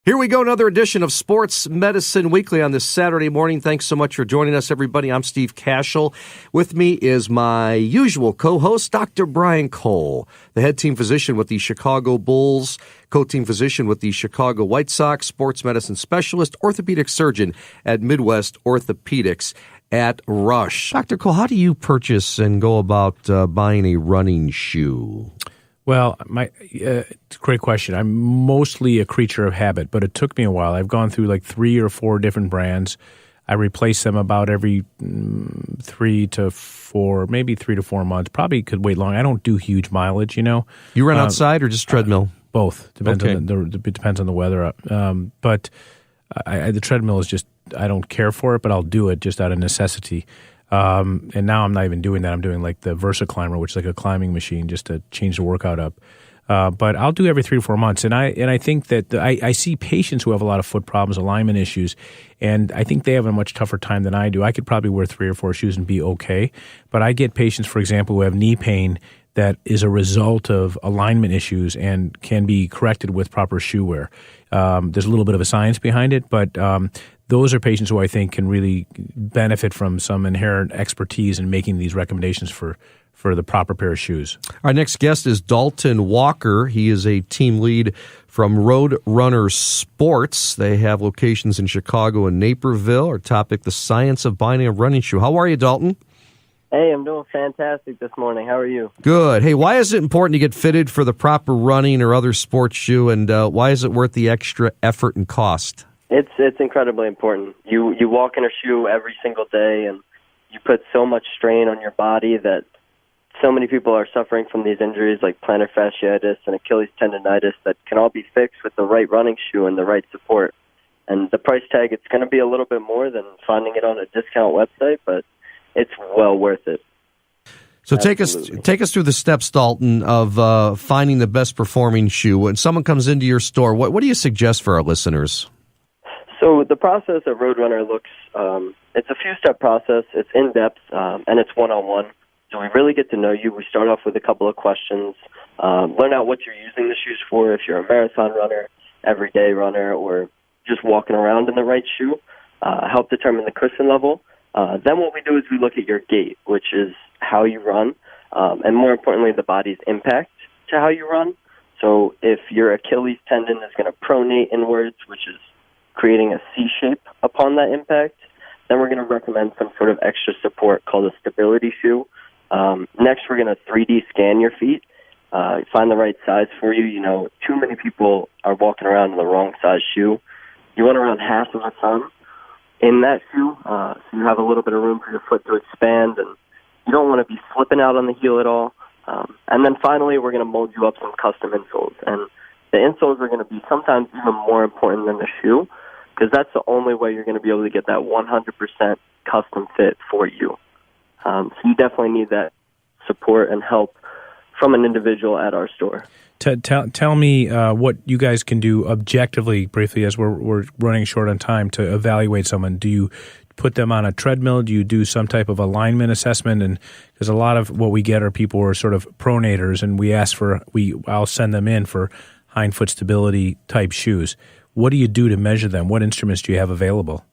Here we go, another edition of Sports Medicine Weekly on this Saturday morning. Thanks so much for joining us, everybody. I'm Steve Kashul. With me is my usual co-host, Dr. Brian Cole, the head team physician with the Chicago Bulls, co-team physician with the Chicago White Sox, sports medicine specialist, orthopedic surgeon at Midwest Orthopedics at Rush. Dr. Cole, how do you purchase and go about buying a running shoe? Well, it's a great question. I'm mostly a creature of habit, but it took me a while. I've gone through like 3 or 4 different brands. I replace them about every 3 to 4, maybe 3 to 4 months. Probably could wait long. I don't do huge mileage, you know. You run outside or just treadmill? Both. Depends on the weather. But the treadmill is just, I don't care for it, but I'll do it just out of necessity. And now I'm not even doing that. I'm doing like the VersaClimber, which is like a climbing machine, just to change the workout up. But I'll do every 3 to 4 months. And I think that I see patients who have a lot of foot problems, alignment issues, and I think they have a much tougher time than I do. I could probably wear 3 or 4 shoes and be okay. But I get patients, for example, who have knee pain that is a result of alignment issues and can be corrected with proper shoe wear. There's a little bit of a science behind it, but those are patients who I think can really benefit from some inherent expertise in making these recommendations for the proper pair of shoes. Our next guest is Dalton Walker. He is a team lead from Road Runner Sports. They have locations in Chicago and Naperville. Our topic, the science of buying a running shoe. How are you, Dalton? Hey, I'm doing fantastic this morning. How are you? Good. Hey, why is it important to get fitted for the proper running or other sports shoe, and why is it worth the extra effort and cost? It's incredibly important. You walk in a shoe every single day, and you put so much strain on your body that so many people are suffering from these injuries like plantar fasciitis and Achilles tendonitis that can all be fixed with the right running shoe and the right support. And the price tag, it's going to be a little bit more than finding it on a discount website, but it's well worth it. So take us through the steps, Dalton, of finding the best performing shoe. When someone comes into your store, what do you suggest for our listeners? So the process at Roadrunner looks, it's a few-step process. It's in-depth, and it's one-on-one. So we really get to know you. We start off with a couple of questions, learn out what you're using the shoes for, if you're a marathon runner, everyday runner, or just walking around in the right shoe, help determine the cushion level. Then what we do is we look at your gait, which is how you run, and more importantly, the body's impact to how you run. So if your Achilles tendon is going to pronate inwards, which is creating a C shape upon that impact, then we're going to recommend some sort of extra support called a stability shoe. Next, we're going to 3D scan your feet, find the right size for you. You know, too many people are walking around in the wrong size shoe. You want around half of a thumb in that shoe, so you have a little bit of room for your foot to expand, and you don't want to be slipping out on the heel at all. And then finally, we're going to mold you up some custom insoles. And the insoles are going to be sometimes even more important than the shoe, because that's the only way you're going to be able to get that 100% custom fit for you. So you definitely need that support and help from an individual at our store. Tell me what you guys can do objectively, briefly, as we're running short on time, to evaluate someone. Do you put them on a treadmill? Do you do some type of alignment assessment? And because a lot of what we get are people who are sort of pronators, and I'll send them in for hindfoot stability type shoes. What do you do to measure them? What instruments do you have available?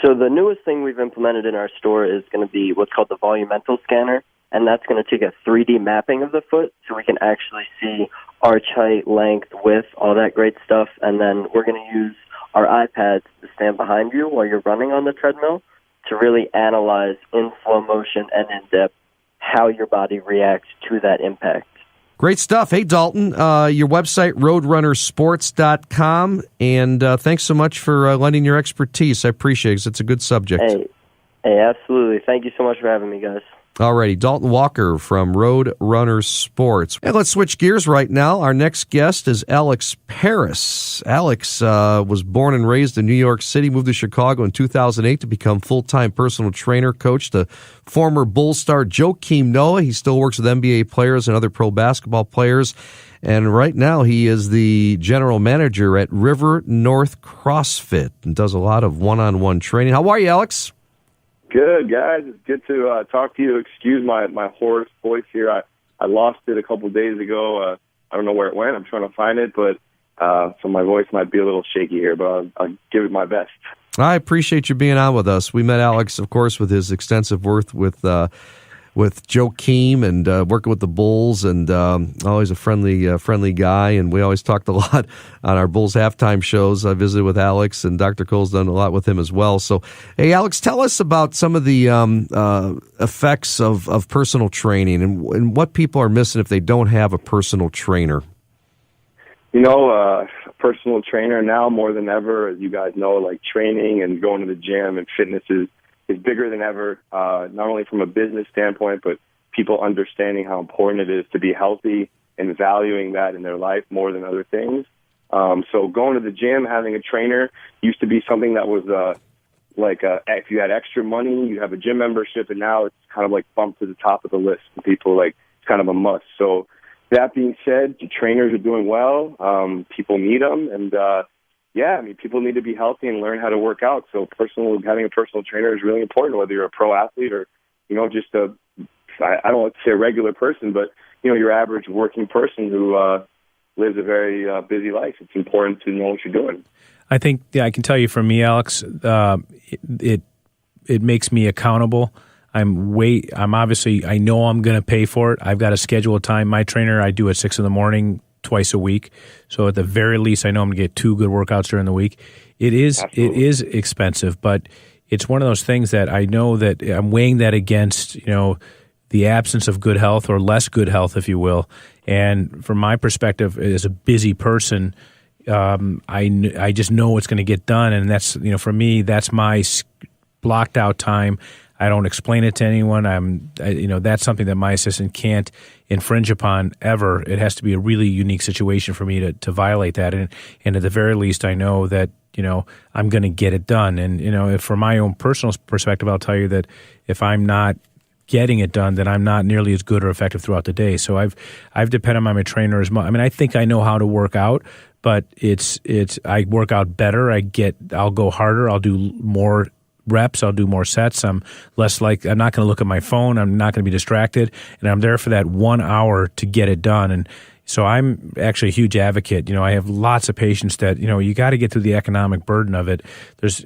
So the newest thing we've implemented in our store is going to be what's called the volumetric scanner, and that's going to take a 3D mapping of the foot so we can actually see arch height, length, width, all that great stuff, and then we're going to use our iPads to stand behind you while you're running on the treadmill to really analyze in slow motion and in depth how your body reacts to that impact. Great stuff. Hey, Dalton, your website, roadrunnersports.com, and thanks so much for lending your expertise. I appreciate it because it's a good subject. Hey, absolutely. Thank you so much for having me, guys. All righty, Dalton Walker from Road Runner Sports. And let's switch gears right now. Our next guest is Alex Paris. Alex was born and raised in New York City, moved to Chicago in 2008 to become full-time personal trainer, coach to former Bulls star Joakim Noah. He still works with NBA players and other pro basketball players. And right now he is the general manager at River North CrossFit and does a lot of one-on-one training. How are you, Alex? Good, guys. It's good to talk to you. Excuse my hoarse voice here. I lost it a couple of days ago. I don't know where it went. I'm trying to find it, but So my voice might be a little shaky here, but I'll give it my best. I appreciate you being on with us. We met Alex, of course, with his extensive work with Joe Keem and working with the Bulls, and always a friendly guy. And we always talked a lot on our Bulls halftime shows. I visited with Alex, and Dr. Cole's done a lot with him as well. So, hey, Alex, tell us about some of the effects of personal training and what people are missing if they don't have a personal trainer. A personal trainer now more than ever, as you guys know, like training and going to the gym and fitness is bigger than ever, not only from a business standpoint, but people understanding how important it is to be healthy and valuing that in their life more than other things. So going to the gym, having a trainer used to be something that was if you had extra money, you have a gym membership, and now it's kind of like bumped to the top of the list for people. Like, it's kind of a must. So that being said, the trainers are doing well. People need them, and people need to be healthy and learn how to work out. So having a personal trainer is really important, whether you're a pro athlete or, just I don't want to say a regular person, but, your average working person who lives a very busy life. It's important to know what you're doing. I think, I can tell you for me, Alex, it makes me accountable. I'm obviously, I know I'm going to pay for it. I've got a scheduled time. My trainer, I do at 6 a.m. twice a week. So at the very least, I know I'm going to get 2 good workouts during the week. It is expensive, but it's one of those things that I know that I'm weighing that against, the absence of good health or less good health, if you will. And from my perspective, as a busy person, I just know it's going to get done. And that's, for me, that's my blocked out time. I don't explain it to anyone. That's something that my assistant can't infringe upon ever. It has to be a really unique situation for me to violate that. And at the very least, I know that, I'm going to get it done. And, from my own personal perspective, I'll tell you that if I'm not getting it done, then I'm not nearly as good or effective throughout the day. So I've depended on my trainer as much. I mean, I think I know how to work out, but I work out better. I'll go harder. I'll do more reps. I'll do more sets. I'm not going to look at my phone. I'm not going to be distracted. And I'm there for that 1 hour to get it done. And so I'm actually a huge advocate. I have lots of patients that, you got to get through the economic burden of it.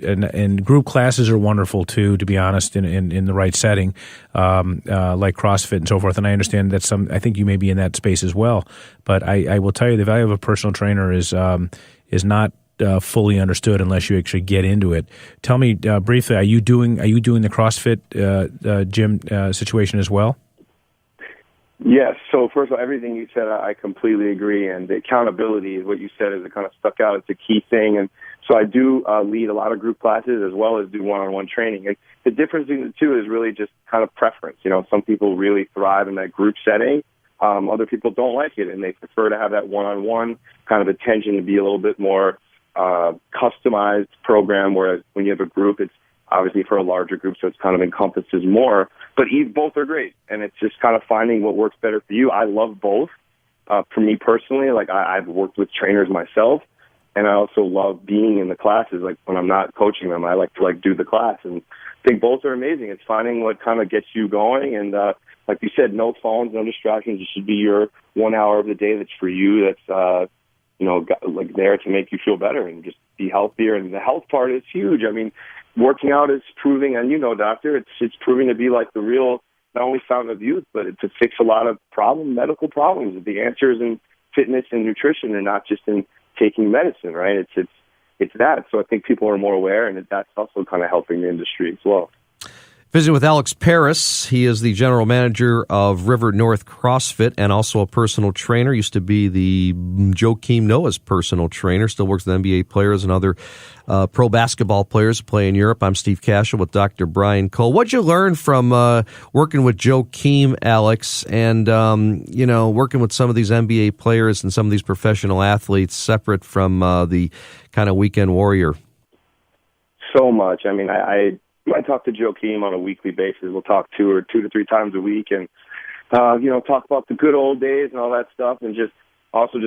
And group classes are wonderful too, to be honest, in the right setting, like CrossFit and so forth. And I understand that I think you may be in that space as well. But I will tell you the value of a personal trainer is not fully understood unless you actually get into it. Tell me briefly, are you doing the CrossFit gym situation as well? Yes. So first of all, everything you said, I completely agree. And the accountability is what you said, is it kind of stuck out. It's a key thing. And so I do lead a lot of group classes as well as do one-on-one training. And the difference between the two is really just kind of preference. Some people really thrive in that group setting. Other people don't like it, and they prefer to have that one-on-one kind of attention to be a little bit more customized program, whereas when you have a group, it's obviously for a larger group, so it's kind of encompasses more. But both are great, and it's just kind of finding what works better for you. I love both. For me personally, I've worked with trainers myself, and I also love being in the classes. Like when I'm not coaching them, I like to do the class, and I think both are amazing. It's finding what kind of gets you going, and like you said, no phones, no distractions. It should be your 1 hour of the day that's for you. That's there to make you feel better and just be healthier. And the health part is huge. I mean, working out is proving, and doctor, it's proving to be like the real, not only fountain of youth, but to fix a lot of medical problems. The answer is in fitness and nutrition, and not just in taking medicine, right? It's that. So I think people are more aware, and that's also kind of helping the industry as well. Visit with Alex Paris. He is the general manager of River North CrossFit and also a personal trainer. Used to be the Joakim Noah's personal trainer. Still works with NBA players and other pro basketball players who play in Europe. I'm Steve Kashul with Dr. Brian Cole. What'd you learn from working with Joakim, Alex, and working with some of these NBA players and some of these professional athletes separate from the kind of weekend warrior? So much. I mean, I talk to Joakim on a weekly basis. We'll talk 2 to 3 times a week, and talk about the good old days and all that stuff, and just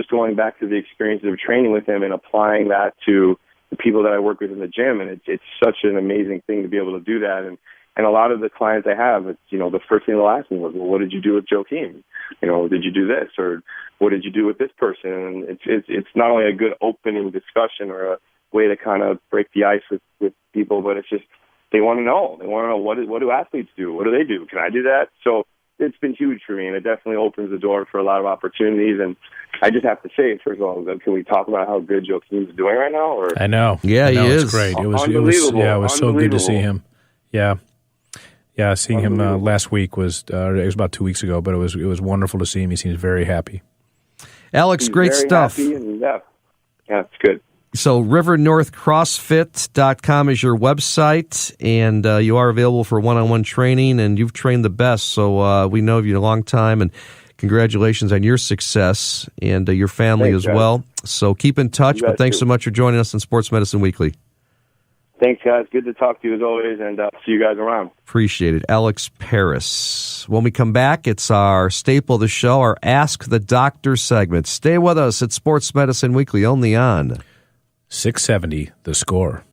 going back to the experiences of training with him and applying that to the people that I work with in the gym. And it's such an amazing thing to be able to do that. And And a lot of the clients I have, it's, the first thing they'll ask me was, well, what did you do with Joakim? Did you do this? Or what did you do with this person? And it's not only a good opening discussion or a way to kind of break the ice with people, but it's just they want to know. They want to know what do athletes do? What do they do? Can I do that? So it's been huge for me, and it definitely opens the door for a lot of opportunities. And I just have to say, first of all, can we talk about how good Joakim's doing right now? Or I know. Yeah, he is. It's great. It was so good to see him. Yeah. Yeah, seeing him last week was it was about 2 weeks ago, but it was wonderful to see him. He seems very happy. Alex, He's great very stuff. Happy and, yeah, it's good. So rivernorthcrossfit.com is your website, and you are available for one-on-one training, and you've trained the best, so we know you a long time, and congratulations on your success and your family as well. So keep in touch, but thanks so much for joining us on Sports Medicine Weekly. Thanks, guys. Good to talk to you as always, and see you guys around. Appreciate it. Alex Paris. When we come back, it's our staple of the show, our Ask the Doctor segment. Stay with us at Sports Medicine Weekly, only on 670, The Score.